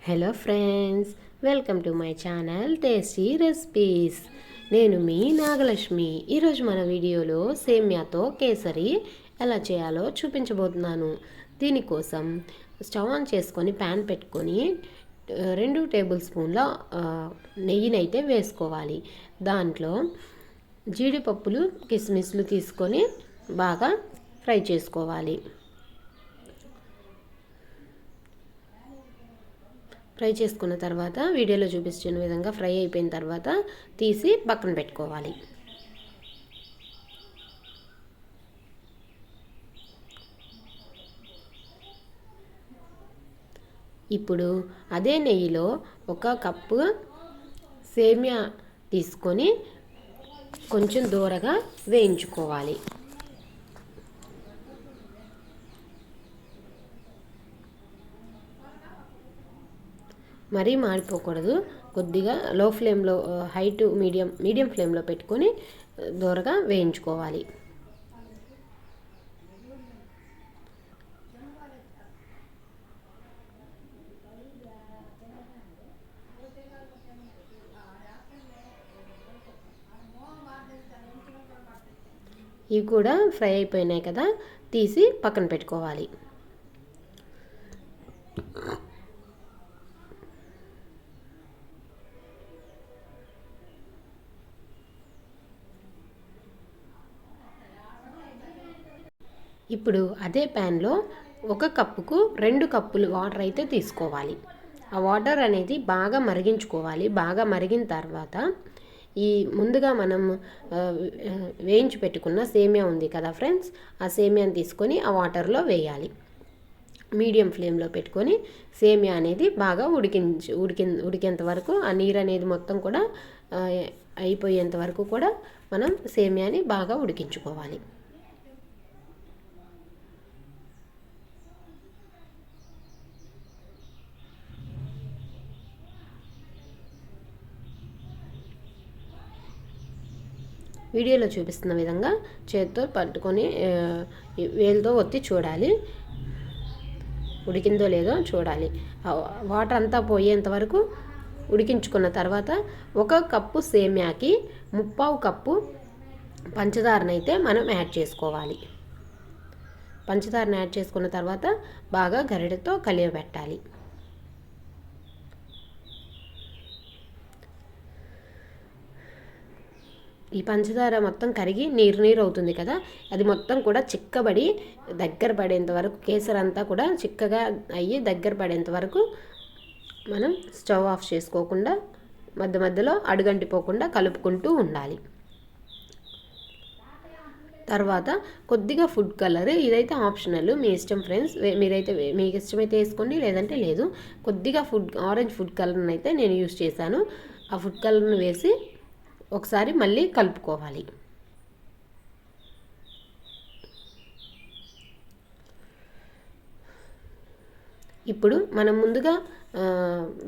Hello friends, welcome to my channel tasty recipes. నేను మీ నాగలక్ష్మి. ఈరోజు మన వీడియోలో సేమ్యాతో కేసరి ఎలా చేయాలో చూపించబోతున్నాను. దీనికోసం స్టవ్ ఆన్ చేసుకొని ప్యాన్ పెట్టుకొని 2 టేబుల్ స్పూన్ల నెయ్యినైతే వేసుకోవాలి. దాంట్లో జీడిపప్పులు కిస్మిస్లు తీసుకొని బాగా ఫ్రై చేసుకోవాలి. ఫ్రై చేసుకున్న తర్వాత వీడియోలో చూపించిన విధంగా ఫ్రై అయిపోయిన తర్వాత తీసి పక్కన పెట్టుకోవాలి. ఇప్పుడు అదే నెయ్యిలో 1 కప్పు సేమియా తీసుకొని కొంచెం దూరగా వేయించుకోవాలి. మరీ మాడిపోకూడదు. కొద్దిగా లో ఫ్లేమ్లో, హై టు మీడియం ఫ్లేమ్లో పెట్టుకొని దూరగా వేయించుకోవాలి. ఇవి కూడా ఫ్రై అయిపోయినాయి కదా, తీసి పక్కన పెట్టుకోవాలి. ఇప్పుడు అదే ప్యాన్లో 1 కప్పుకు 2 కప్పులు వాటర్ అయితే తీసుకోవాలి. ఆ వాటర్ అనేది బాగా మరిగించుకోవాలి. బాగా మరిగిన తర్వాత ఈ ముందుగా మనం వేయించి పెట్టుకున్న సేమియా ఉంది కదా ఫ్రెండ్స్, ఆ సేమియాని తీసుకొని ఆ వాటర్లో వేయాలి. మీడియం ఫ్లేమ్లో పెట్టుకొని సేమియా అనేది బాగా ఉడికేంత వరకు, ఆ నీరు అనేది మొత్తం కూడా అయిపోయేంత వరకు కూడా మనం సేమియాని బాగా ఉడికించుకోవాలి. వీడియోలో చూపిస్తున్న విధంగా చేతితో పట్టుకొని వేలుతో ఒత్తి చూడాలి, ఉడికిందో లేదో చూడాలి. వాటర్ అంతా పోయేంత వరకు ఉడికించుకున్న తర్వాత 1 కప్పు సేమ్యాకి 3/4 కప్పు పంచదారనైతే మనం యాడ్ చేసుకోవాలి. పంచదారని యాడ్ చేసుకున్న తర్వాత బాగా గరిటెతో కలియబెట్టాలి. ఈ పంచదార మొత్తం కరిగి నీరు అవుతుంది కదా, అది మొత్తం కూడా చిక్కబడి దగ్గర పడేంత వరకు, కేసరి అంతా కూడా చిక్కగా అయ్యి దగ్గర పడేంత వరకు మనం స్టవ్ ఆఫ్ చేసుకోకుండా మధ్యలో అడుగంటిపోకుండా కలుపుకుంటూ ఉండాలి. తర్వాత కొద్దిగా ఫుడ్ కలర్, ఇదైతే ఆప్షనల్, మీ ఇష్టం ఫ్రెండ్స్. మీరైతే మీకు ఇష్టమైతే వేసుకోండి, లేదంటే లేదు. కొద్దిగా ఆరెంజ్ ఫుడ్ కలర్ని అయితే నేను యూస్ చేశాను. ఆ ఫుడ్ కలర్ని వేసి ఒకసారి మళ్ళీ కలుపుకోవాలి. ఇప్పుడు మనం ముందుగా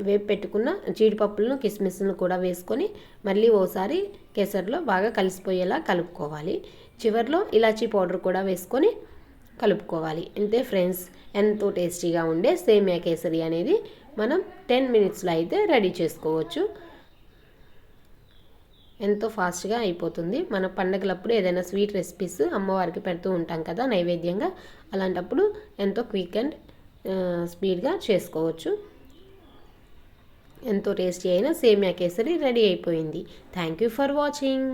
వేపు పెట్టుకున్న జీడిపప్పులను కిస్మిస్లను కూడా వేసుకొని మళ్ళీ ఓసారి కేసరిలో బాగా కలిసిపోయేలా కలుపుకోవాలి. చివరిలో ఇలాచీ పౌడర్ కూడా వేసుకొని కలుపుకోవాలి. అంతే ఫ్రెండ్స్, ఎంతో టేస్టీగా ఉండే సేమియా కేసరి అనేది మనం 10 మినిట్స్లో అయితే రెడీ చేసుకోవచ్చు. ఎంతో ఫాస్ట్గా అయిపోతుంది. మన పండగలప్పుడు ఏదైనా స్వీట్ రెసిపీస్ అమ్మవారికి పెడుతూ ఉంటాం కదా నైవేద్యంగా, అలాంటప్పుడు ఎంతో క్విక్ అండ్ స్పీడ్గా చేసుకోవచ్చు. ఎంతో టేస్టీ అయిన సేమియా కేసరి రెడీ అయిపోయింది. Thank you for watching.